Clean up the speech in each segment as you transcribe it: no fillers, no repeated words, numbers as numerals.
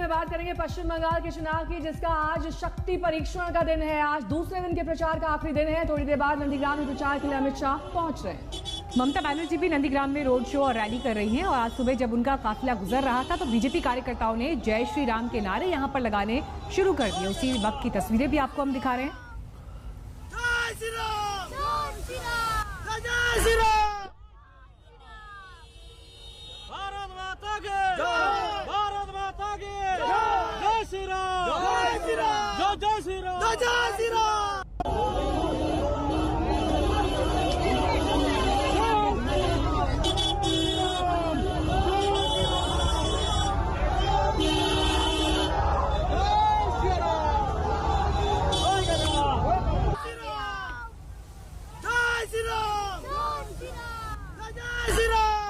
में बात करेंगे पश्चिम बंगाल के चुनाव की, जिसका आज शक्ति परीक्षण का दिन है। आज दूसरे दिन के प्रचार का आखिरी दिन है। थोड़ी देर बाद नंदीग्राम में प्रचार के लिए अमित शाह पहुंच रहे हैं। ममता बनर्जी भी नंदीग्राम में रोड शो और रैली कर रही हैं और आज सुबह जब उनका काफिला गुजर रहा था तो बीजेपी कार्यकर्ताओं ने जय श्री राम के नारे यहां पर लगाने शुरू कर दिए। उसी वक्त की तस्वीरें भी आपको हम दिखा रहे हैं। भारत माता की भारत माता की जय श्री राम, जय श्री राम, जय श्री राम, जय श्री राम।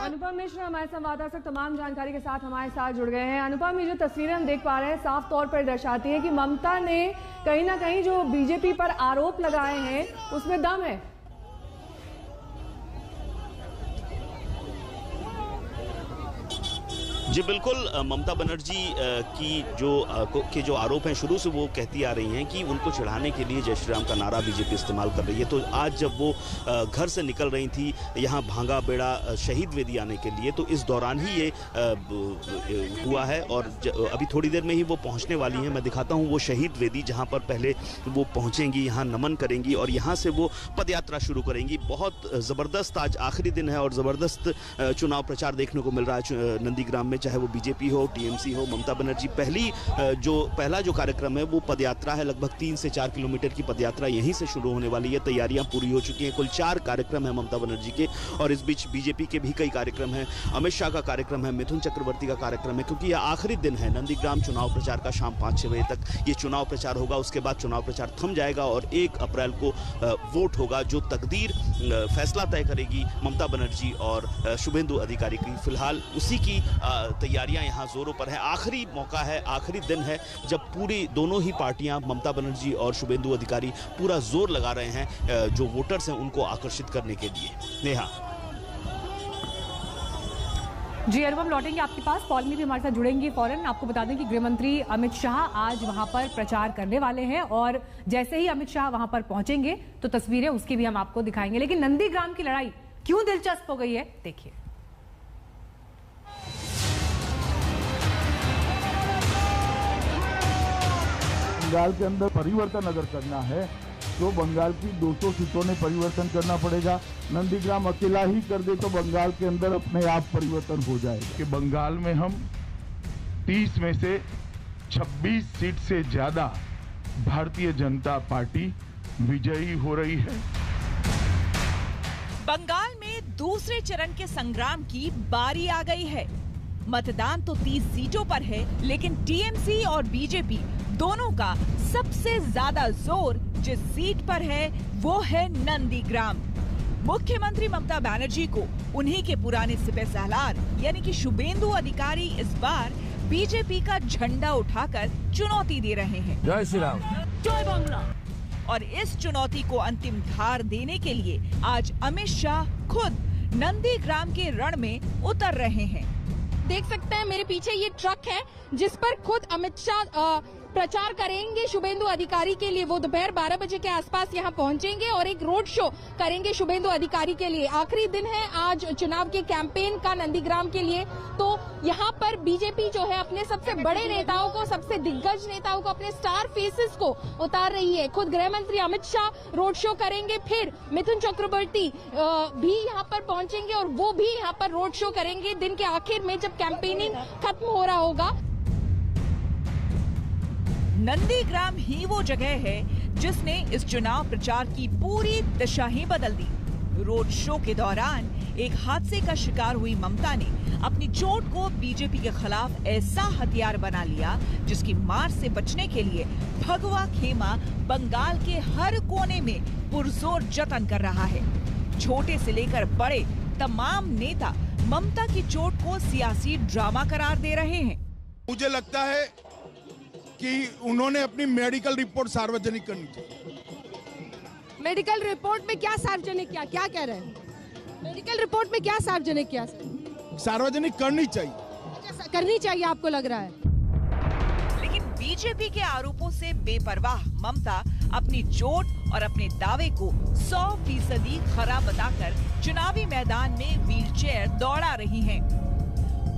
अनुपम मिश्र हमारे संवाददाता तमाम जानकारी के साथ हमारे साथ जुड़ गए हैं। अनुपम, ये जो तस्वीरें हम देख पा रहे हैं साफ तौर पर दर्शाती है कि ममता ने कहीं ना कहीं जो बीजेपी पर आरोप लगाए हैं उसमें दम है। जी बिल्कुल, ममता बनर्जी की जो आरोप हैं शुरू से वो कहती आ रही हैं कि उनको चिढ़ाने के लिए जय श्री राम का नारा बीजेपी इस्तेमाल कर रही है। तो आज जब वो घर से निकल रही थी यहाँ भांगा बेड़ा शहीद वेदी आने के लिए, तो इस दौरान ही ये हुआ है और अभी थोड़ी देर में ही वो पहुँचने वाली हैं। मैं दिखाता हूँ वो शहीद वेदी जहाँ पर पहले वो पहुँचेंगी, यहाँ नमन करेंगी और यहाँ से वो पदयात्रा शुरू करेंगी। बहुत ज़बरदस्त आज आखिरी दिन है और ज़बरदस्त चुनाव प्रचार देखने को मिल रहा है नंदीग्राम में, चाहे वो बीजेपी हो, टीएमसी हो। ममता बनर्जी पहला जो कार्यक्रम है वो पदयात्रा है। लगभग 3 से 4 किलोमीटर की पदयात्रा यहीं से शुरू होने वाली है। तैयारियां पूरी हो चुकी हैं। कुल 4 कार्यक्रम है ममता बनर्जी के और इस बीच बीजेपी के भी कई कार्यक्रम हैं। अमित शाह का कार्यक्रम है, मिथुन चक्रवर्ती का कार्यक्रम है, क्योंकि यह आखिरी दिन है नंदीग्राम चुनाव प्रचार का। शाम 5-6 बजे तक ये चुनाव प्रचार होगा। उसके बाद चुनाव प्रचार थम जाएगा और 1 अप्रैल को वोट होगा जो तकदीर फैसला तय करेगी ममता बनर्जी और शुभेंदु अधिकारी की। फिलहाल उसी की तैयारियां यहां जोरों पर है। आखिरी मौका है, आखिरी दिन है जब पूरी दोनों ही पार्टियां ममता बनर्जी और शुभेंदु अधिकारी पूरा जोर लगा रहे हैं जो वोटर्स हैं उनको आकर्षित करने के लिए। नेहा जी, अनुपम लौटेंगे आपके पास। पॉलमी भी हमारे साथ जुड़ेंगी फौरन। आपको बता दें कि गृह मंत्री अमित शाह आज वहां पर प्रचार करने वाले हैं और जैसे ही अमित शाह वहां पर पहुंचेंगे तो तस्वीरें उसकी भी हम आपको दिखाएंगे। लेकिन नंदीग्राम की लड़ाई क्यों दिलचस्प हो गई है, देखिए। बंगाल के अंदर परिवर्तन अगर करना है तो बंगाल की 200 सीटों में परिवर्तन करना पड़ेगा। नंदीग्राम अकेला ही कर दे तो बंगाल के अंदर अपने आप परिवर्तन हो जाएगा। कि बंगाल में हम 30 में से 26 सीट से ज्यादा भारतीय जनता पार्टी विजयी हो रही है। बंगाल में दूसरे चरण के संग्राम की बारी आ गई है। मतदान तो 30 सीटों पर है, लेकिन टीएमसी और बीजेपी दोनों का सबसे ज्यादा जोर जिस सीट पर है वो है नंदीग्राम। मुख्यमंत्री ममता बनर्जी को उन्हीं के पुराने सिपहसालार यानी कि शुभेंदु अधिकारी इस बार बीजेपी का झंडा उठाकर चुनौती दे रहे हैं। जय श्री राम, जय बांग्ला। और इस चुनौती को अंतिम धार देने के लिए आज अमित शाह खुद नंदीग्राम के रण में उतर रहे हैं। देख सकते हैं मेरे पीछे ये ट्रक है जिस पर खुद अमित शाह प्रचार करेंगे शुभेंदु अधिकारी के लिए। वो दोपहर 12 बजे के आसपास यहाँ पहुंचेंगे और एक रोड शो करेंगे शुभेंदु अधिकारी के लिए। आखिरी दिन है आज चुनाव के कैंपेन का नंदीग्राम के लिए, तो यहाँ पर बीजेपी जो है अपने सबसे बड़े नेताओं को, सबसे दिग्गज नेताओं को, अपने स्टार फेसेस को उतार रही है। खुद गृह मंत्री अमित शाह रोड शो करेंगे, फिर मिथुन चक्रवर्ती भी यहाँ पर पहुंचेंगे और वो भी यहाँ पर रोड शो करेंगे दिन के आखिर में जब कैंपेनिंग खत्म हो रहा होगा। नंदीग्राम ही वो जगह है जिसने इस चुनाव प्रचार की पूरी दिशा ही बदल दी। रोड शो के दौरान एक हादसे का शिकार हुई ममता ने अपनी चोट को बीजेपी के खिलाफ ऐसा हथियार बना लिया जिसकी मार से बचने के लिए भगवा खेमा बंगाल के हर कोने में पुरजोर जतन कर रहा है। छोटे से लेकर बड़े तमाम नेता ममता की चोट को सियासी ड्रामा करार दे रहे हैं। मुझे लगता है कि उन्होंने अपनी मेडिकल रिपोर्ट सार्वजनिक करनी चाहिए। मेडिकल रिपोर्ट में क्या सार्वजनिक किया, क्या कह रहे हैं? मेडिकल रिपोर्ट में क्या सार्वजनिक किया? सार्वजनिक करनी चाहिए। करनी चाहिए आपको लग रहा है? बीजेपी के आरोपों से बेपरवाह ममता अपनी चोट और अपने दावे को 100% खरा बताकर चुनावी मैदान में व्हीलचेयर दौड़ा रही हैं।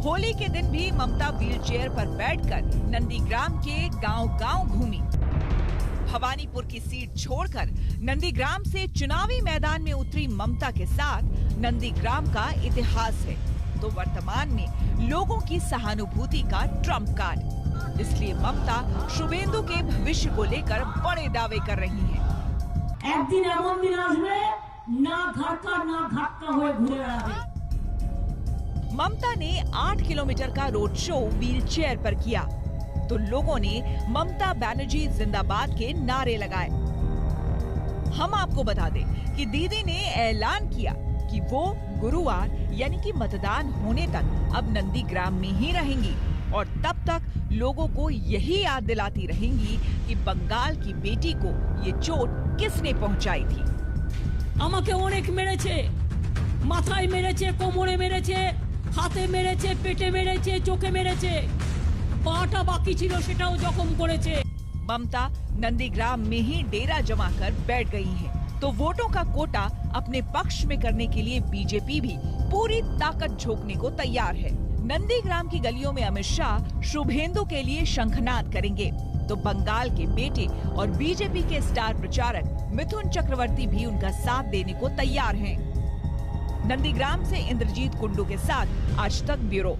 होली के दिन भी ममता व्हीलचेयर पर बैठकर नंदीग्राम के गांव-गांव घूमी। भवानीपुर की सीट छोड़कर नंदीग्राम से चुनावी मैदान में उतरी ममता के साथ नंदीग्राम का इतिहास है, तो वर्तमान में लोगों की सहानुभूति का ट्रम्प कार्ड। इसलिए ममता शुभेंदु के भविष्य को लेकर बड़े दावे कर रही हैं। एक दिन एमन दिन आसबे ना घर का ना घाट का हुए घुरे बेड़ाबे। ममता ने 8 किलोमीटर का रोड शो व्हीलचेयर पर किया तो लोगों ने ममता बनर्जी जिंदाबाद के नारे लगाए। हम आपको बता दें कि दीदी ने ऐलान किया कि वो गुरुवार यानी कि मतदान होने तक अब नंदीग्राम में ही रहेंगी और तब तक लोगों को यही याद दिलाती रहेंगी कि बंगाल की बेटी को ये चोट किसने पहुंचाई थी। আমাকে অনেক মেরেছে, মাথায় মেরেছে, কোমরে মেরেছে, হাতে মেরেছে, পেটে মেরেছে, চোখে মেরেছে, পাটা বাকি ছিল সেটাও জখম করেছে। ममता नंदीग्राम में ही डेरा जमा कर बैठ गई हैं, तो वोटों का कोटा अपने पक्ष में करने के लिए बीजेपी भी पूरी ताकत झोंकने को तैयार है। नंदीग्राम की गलियों में अमित शाह शुभेंदु के लिए शंखनाद करेंगे, तो बंगाल के बेटे और बीजेपी के स्टार प्रचारक मिथुन चक्रवर्ती भी उनका साथ देने को तैयार हैं। नंदीग्राम से इंद्रजीत कुंडू के साथ आज तक ब्यूरो।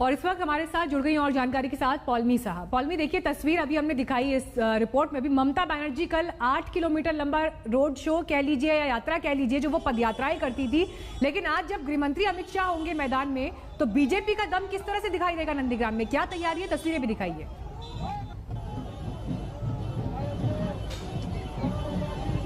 और इस वक्त हमारे साथ जुड़ गई और जानकारी के साथ पौलमी साहब। पौलमी, देखिए तस्वीर अभी हमने दिखाई इस रिपोर्ट में भी, ममता बनर्जी कल 8 किलोमीटर लंबा रोड शो कह लीजिए या यात्रा कह लीजिए, जो वो पदयात्राएं करती थी, लेकिन आज जब गृहमंत्री अमित शाह होंगे मैदान में तो बीजेपी का दम किस तरह से दिखाई देगा नंदीग्राम में, क्या तैयारी है, तस्वीरें भी दिखाइए।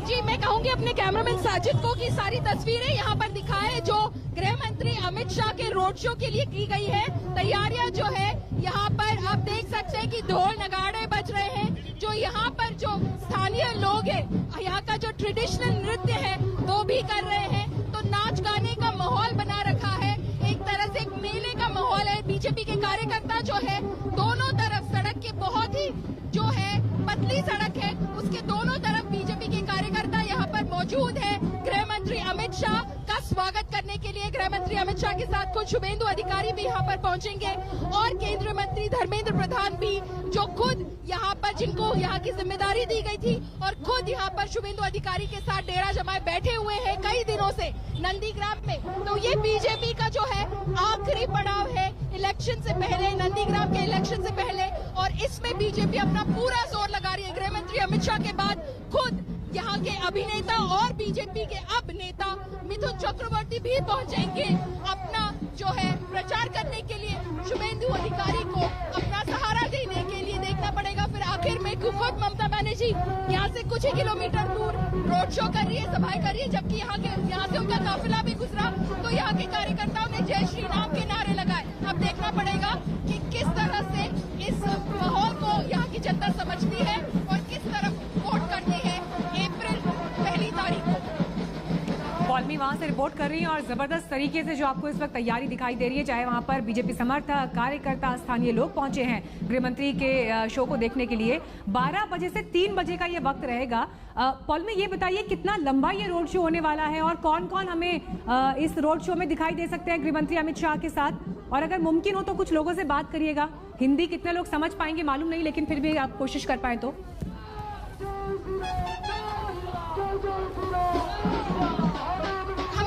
जी, मैं कहूंगी अपने कैमरामैन साजिद को कि सारी तस्वीरें यहाँ पर दिखाए जो गृह मंत्री अमित शाह के रोड शो के लिए की गई है। तैयारियां जो है यहाँ पर आप देख सकते हैं कि ढोल नगाड़े बज रहे हैं, जो यहाँ पर जो स्थानीय लोग हैं यहाँ का जो ट्रेडिशनल नृत्य है वो भी कर रहे हैं, तो नाच गाने का माहौल बना रखा है, एक तरह से एक मेले का माहौल है। बीजेपी के कार्यकर्ता जो है दोनों तरफ सड़क के बहुत ही जो है पतली सड़क है, उसके दोनों तरफ बीजेपी के कार्यकर्ता यहाँ पर मौजूद है। गृह मंत्री अमित शाह का स्वागत करने के लिए गृह मंत्री अमित शाह के साथ कुछ शुभेंदु अधिकारी भी यहाँ पर पहुँचेंगे और केंद्रीय मंत्री धर्मेंद्र प्रधान भी, जो खुद यहाँ पर जिनको यहाँ की जिम्मेदारी दी गई थी और खुद यहाँ पर शुभेंदु अधिकारी के साथ डेरा जमाए बैठे हुए हैं कई दिनों से नंदीग्राम में। तो ये बीजेपी का जो है आखिरी पड़ाव है इलेक्शन से पहले, नंदीग्राम के इलेक्शन से पहले, और इसमें बीजेपी अपना पूरा जोर लगा रही है। गृह मंत्री अमित शाह के बाद खुद यहाँ के अभिनेता और बीजेपी के अब नेता मिथुन चक्रवर्ती भी पहुंचेंगे अपना जो है प्रचार करने के लिए। शुभेंदु अधिकारी को अपना सहारा देने के लिए देखना पड़ेगा फिर आखिर में खुद ममता बनर्जी यहाँ से कुछ ही किलोमीटर दूर रोड शो कर रही है, सभाएं कर रही है, जबकि यहाँ से उनका काफिला भी गुजरा तो यहाँ के कार्यकर्ताओं ने जय श्री राम के नारे लगाए। अब देखना पड़ेगा कि किस तरह से इस माहौल को यहाँ की जनता समझती है और किस तरफ वोट करनी है अप्रैल 1 तारीख को। पौलमी वहां से रिपोर्ट कर रही हैं और जबरदस्त तरीके से जो आपको इस वक्त तैयारी दिखाई दे रही है, चाहे वहां पर बीजेपी समर्थक, कार्यकर्ता, स्थानीय लोग पहुंचे हैं गृहमंत्री के शो को देखने के लिए। 12 बजे से 3 बजे का ये वक्त रहेगा। पौलमी, ये बताइए कितना लंबा ये रोड शो होने वाला है और कौन कौन हमें इस रोड शो में दिखाई दे सकते हैं गृहमंत्री अमित शाह के साथ, और अगर मुमकिन हो तो कुछ लोगों से बात करिएगा। हिंदी कितने लोग समझ पाएंगे मालूम नहीं, लेकिन फिर भी आप कोशिश कर पाए तो।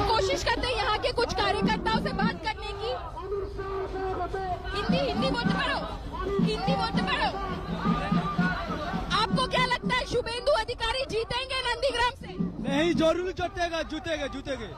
कोशिश करते हैं यहाँ के कुछ कार्यकर्ताओं से बात करने की। हिंदी बोलते पढ़ो। आपको क्या लगता है शुभेंदु अधिकारी जीतेंगे नंदीग्राम से? नहीं, जरूर जीतेंगे।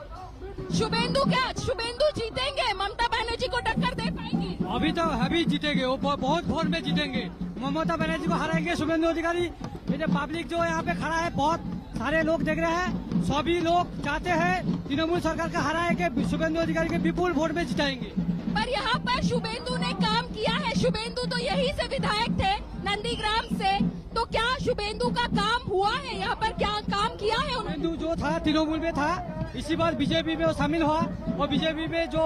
शुभेंदु जीतेंगे, ममता बनर्जी को टक्कर दे पाएंगे? अभी तो अभी जीतेंगे, वो बहुत वोट में जीतेंगे। ममता बनर्जी को हराएंगे शुभेंदु अधिकारी। ये जो पब्लिक जो यहाँ पे खड़ा है, बहुत सारे लोग देख रहे हैं, सभी लोग चाहते हैं तृणमूल सरकार का हराए के शुभेंदु अधिकारी के विपुल वोट में जिताएंगे। पर यहाँ पर शुभेंदु ने काम किया है, शुभेंदु तो यही से विधायक थे नंदीग्राम से, तो क्या शुभेंदु का काम हुआ है यहाँ पर, क्या काम किया है? शुभेंदु जो था तृणमूल में था, इसी बार बीजेपी में शामिल हुआ और बीजेपी में जो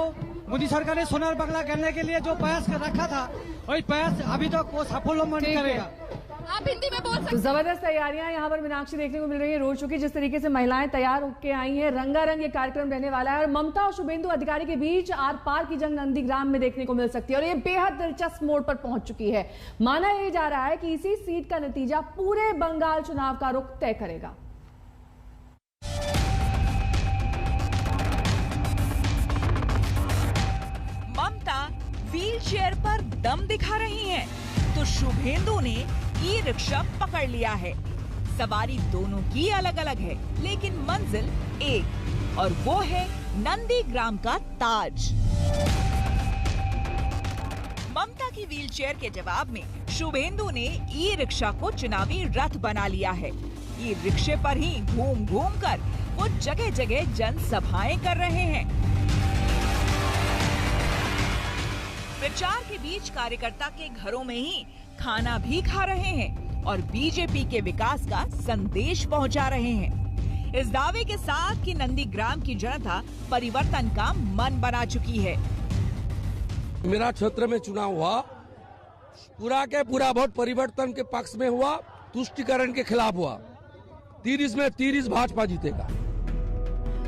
मोदी सरकार ने सोनार बंगला करने के लिए जो प्रयास रखा था, वही प्रयास अभी तक वो सफल नहीं करेगा। आप हिंदी में बोल सकते तो जबरदस्त तैयारियां यहाँ पर मीनाक्षी देखने को मिल रही है रोड शो की। जिस तरीके से महिलाएं तैयार होकर आई हैं, रंगारंग ये कार्यक्रम रहने वाला है और ममता और शुभेंदु अधिकारी के बीच आर पार की जंग नंदीग्राम में देखने को मिल सकती है और ये बेहद दिलचस्प मोड़ पर पहुंच चुकी है। माना यह जा रहा है कि इसी सीट का नतीजा पूरे बंगाल चुनाव का रुख तय करेगा। ममता व्हील चेयर पर दम दिखा रही हैं, तो शुभेंदु ने ई रिक्शा पकड़ लिया है। सवारी दोनों की अलग अलग है, लेकिन मंजिल एक, और वो है नंदीग्राम का ताज। ममता की व्हीलचेयर के जवाब में शुभेंदु ने ई रिक्शा को चुनावी रथ बना लिया है। ई रिक्शे पर ही घूम घूम कर वो जगह जगह जनसभाएं कर रहे हैं। प्रचार के बीच कार्यकर्ता के घरों में ही खाना भी खा रहे हैं और बीजेपी के विकास का संदेश पहुंचा रहे हैं, इस दावे के साथ कि नंदीग्राम की जनता परिवर्तन का मन बना चुकी है। मेरा क्षेत्र में चुनाव हुआ, पूरा के पूरा वोट परिवर्तन के पक्ष में हुआ, तुष्टिकरण के खिलाफ हुआ। 30 में 30 भाजपा जीतेगा।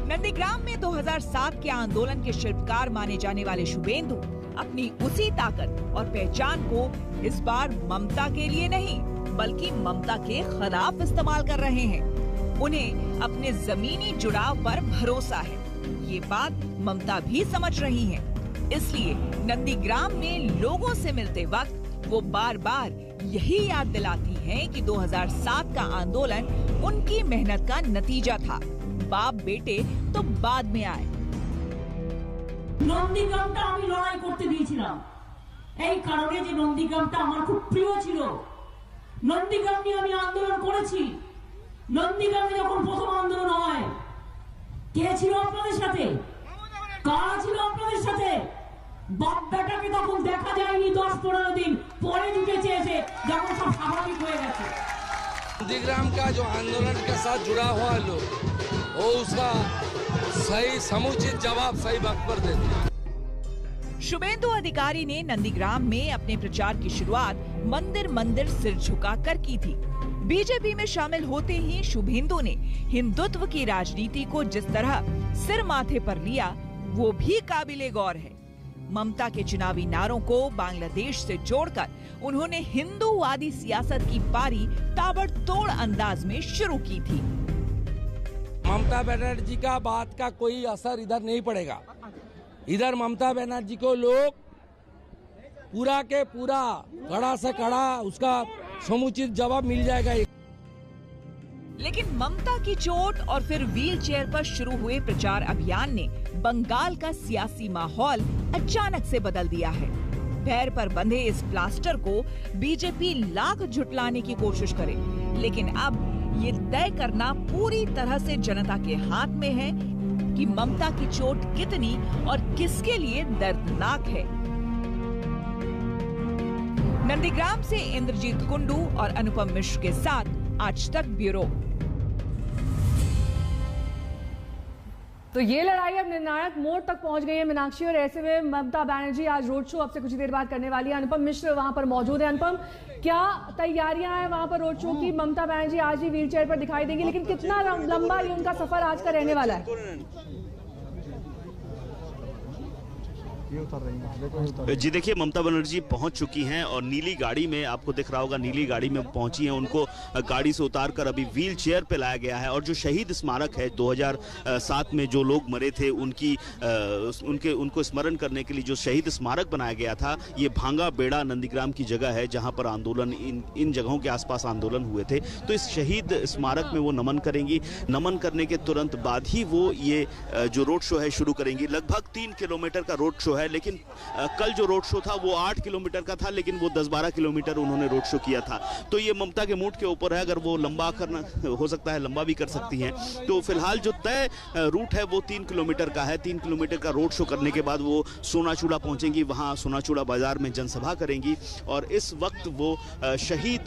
नंदीग्राम में 2007 के आंदोलन के शिल्पकार माने जाने वाले शुभेंदु अपनी उसी ताकत और पहचान को इस बार ममता के लिए नहीं, बल्कि ममता के खिलाफ इस्तेमाल कर रहे हैं। उन्हें अपने जमीनी जुड़ाव पर भरोसा है, ये बात ममता भी समझ रही है। इसलिए नंदीग्राम में लोगों से मिलते वक्त वो बार बार यही याद दिलाती हैं कि 2007 का आंदोलन उनकी मेहनत का नतीजा था। बाप बेटे तो बाद में आए। নন্দীগ্রামটা আমি লড়াই করতে দিয়েছিলাম এই কারণে যে নন্দীগ্রামটা আমার খুব প্রিয় ছিল। নন্দীগ্রাম নিয়ে আমি আন্দোলন করেছি। নন্দীগ্রামে যখন প্রথম আন্দোলন হয়, কে ছিল আপনাদের সাথে? কারা ছিল আপনাদের সাথে? বাপ বেটাকে তখন দেখা যায়নি, 10-15 दिन পরে জুটেছে এসে, যখন সব স্বাভাবিক হয়ে গেছে। नंदीग्राम का जो आंदोलन के साथ जुड़ा हुआ लोग, वो उसका सही समुचित जवाब सही वक्त पर देते हैं। शुभेंदु अधिकारी ने नंदीग्राम में अपने प्रचार की शुरुआत मंदिर मंदिर सिर झुकाकर की थी। बीजेपी में शामिल होते ही शुभेंदु ने हिंदुत्व की राजनीति को जिस तरह सिर माथे पर लिया, वो भी काबिले गौर है। ममता के चुनावी नारों को बांग्लादेश से जोड़कर उन्होंने हिंदूवादी सियासत की पारी ताबड़तोड़ अंदाज में शुरू की थी। ममता बनर्जी का बात का कोई असर इधर नहीं पड़ेगा। इधर ममता बनर्जी को लोग पूरा के पूरा कड़ा से कड़ा उसका समुचित जवाब मिल जाएगा। लेकिन ममता की चोट और फिर व्हील चेयर पर शुरू हुए प्रचार अभियान ने बंगाल का सियासी माहौल अचानक से बदल दिया है। पैर पर बंधे इस प्लास्टर को बीजेपी लाख झुटलाने की कोशिश करे, लेकिन अब ये तय करना पूरी तरह से जनता के हाथ में है कि ममता की चोट कितनी और किसके लिए दर्दनाक है। नंदीग्राम से इंद्रजीत कुंडू और अनुपम मिश्र के साथ आज तक ब्यूरो। तो ये लड़ाई अब निर्णायक मोड़ तक पहुंच गई है मीनाक्षी, और ऐसे में ममता बनर्जी आज रोड शो अब से कुछ देर बाद करने वाली है। अनुपम मिश्र वहां पर मौजूद है। अनुपम, क्या तैयारियां हैं वहां पर रोड शो की? ममता बनर्जी आज ही व्हील चेयर पर दिखाई देंगी, लेकिन कितना लंबा ये उनका सफर आज का रहने वाला है? जी देखिए, ममता बनर्जी पहुंच चुकी हैं और नीली गाड़ी में, आपको दिख रहा होगा, नीली गाड़ी में पहुंची हैं। उनको गाड़ी से उतारकर अभी व्हील चेयर पे लाया गया है और जो शहीद स्मारक है 2007 में जो लोग मरे थे उनको स्मरण करने के लिए जो शहीद स्मारक बनाया गया था, ये भांगा बेड़ा नंदीग्राम की जगह है जहां पर आंदोलन इन जगहों के आसपास आंदोलन हुए थे। तो इस शहीद स्मारक में वो नमन करेंगी। नमन करने के तुरंत बाद ही वो ये जो रोड शो है शुरू करेंगी। लगभग 3 किलोमीटर का रोड शो है, लेकिन कल जो रोड शो था वो 8 किलोमीटर का था, लेकिन वो 10-12 किलोमीटर उन्होंने रोड शो किया था। तो ये ममता के मूड के ऊपर है, अगर वो लंबा करना हो सकता है, लंबा भी कर सकती हैं। तो फिलहाल जो तय रूट है वो 3 किलोमीटर का है। 3 किलोमीटर का रोड शो करने के बाद वो सोनाचूड़ा पहुंचेंगी, वहां सोनाचूड़ा बाजार में जनसभा करेंगी और इस वक्त वो शहीद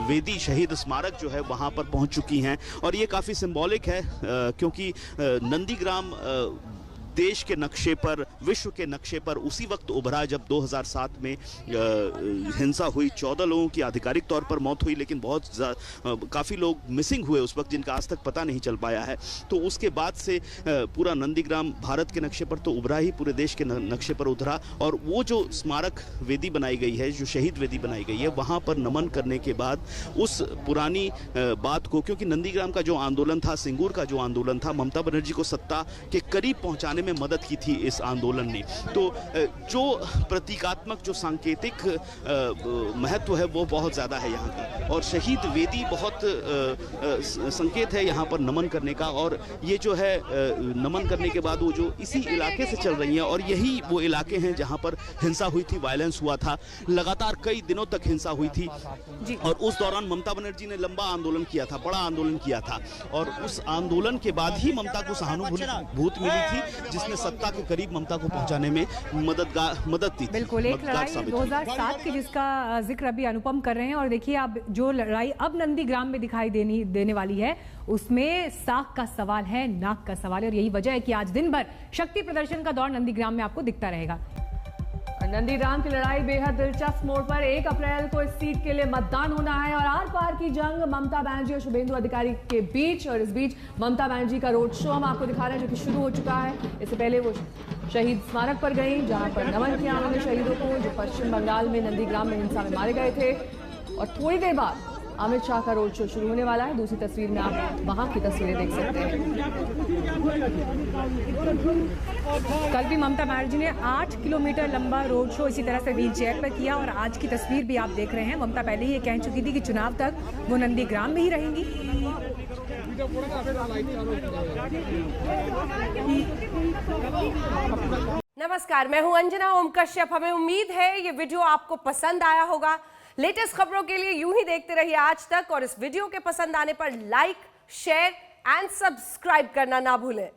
वेदी, शहीद स्मारक जो है वहां पर पहुंच चुकी हैं। और ये काफी सिंबॉलिक है क्योंकि नंदीग्राम देश के नक्शे पर, विश्व के नक्शे पर उसी वक्त उभरा जब 2007 में हिंसा हुई। 14 लोगों की आधिकारिक तौर पर मौत हुई, लेकिन काफ़ी लोग मिसिंग हुए उस वक्त, जिनका आज तक पता नहीं चल पाया है। तो उसके बाद से पूरा नंदीग्राम भारत के नक्शे पर तो उभरा ही, पूरे देश के नक्शे पर उतरा। और वो जो स्मारक वेदी बनाई गई है, जो शहीद वेदी बनाई गई है, वहाँ पर नमन करने के बाद उस पुरानी बात को, क्योंकि नंदीग्राम का जो आंदोलन था, सिंगूर का जो आंदोलन था, ममता बनर्जी को सत्ता के करीब पहुंचाने में मदद की थी इस आंदोलन ने। तो जो प्रतीकात्मक, जो सांकेतिक महत्व है वो बहुत ज़्यादा है यहाँ का। और शहीद वेदी बहुत संकेत है यहाँ पर नमन करने का। और ये जो है नमन करने के बाद वो जो इसी इलाके से चल रही हैं, और यही वो इलाके हैं जहाँ पर हिंसा हुई थी, वायलेंस हुआ था, लगातार कई दिनों तक हिंसा हुई थी। और उस दौरान ममता बनर्जी ने लंबा आंदोलन किया था, बड़ा आंदोलन किया था। और उस आंदोलन के बाद ही ममता को सहानुभूति मिली थी, जिसने सत्ता के करीब ममता को पहुंचाने में मदद की। बिल्कुल, एक लड़ाई 2007 की जिसका जिक्र अभी अनुपम कर रहे हैं। और देखिए, अब जो लड़ाई अब नंदीग्राम में दिखाई देने वाली है, उसमें साख का सवाल है, नाक का सवाल है। और यही वजह है कि आज दिन भर शक्ति प्रदर्शन का दौर नंदीग्राम में आपको दिखता रहेगा। नंदीग्राम की लड़ाई बेहद दिलचस्प मोड़ पर। 1 अप्रैल को इस सीट के लिए मतदान होना है और आर पार की जंग ममता बनर्जी और शुभेंदु अधिकारी के बीच। और इस बीच ममता बनर्जी का रोड शो हम आपको दिखा रहे हैं, जो कि शुरू हो चुका है। इससे पहले वो शहीद स्मारक पर गई, जहां पर नमन किया उन्होंने शहीदों को, जो पश्चिम बंगाल में नंदीग्राम में हिंसा में मारे गए थे। और थोड़ी देर बाद अमित शाह का रोड शो शुरू होने वाला है। दूसरी तस्वीर में आप वहां की तस्वीरें देख सकते हैं। कल भी ममता बनर्जी ने 8 किलोमीटर लंबा रोड शो इसी तरह से व्हील चेयर पर किया। और आज की तस्वीर भी आप देख रहे हैं। ममता पहले ही ये कह चुकी थी कि चुनाव तक वो नंदीग्राम में ही रहेंगी। नमस्कार, मैं हूं अंजना ओम कश्यप। हमें उम्मीद है ये वीडियो आपको पसंद आया होगा। लेटेस्ट खबरों के लिए यूं ही देखते रहिए आज तक। और इस वीडियो के पसंद आने पर लाइक, शेयर एंड सब्सक्राइब करना ना भूलें।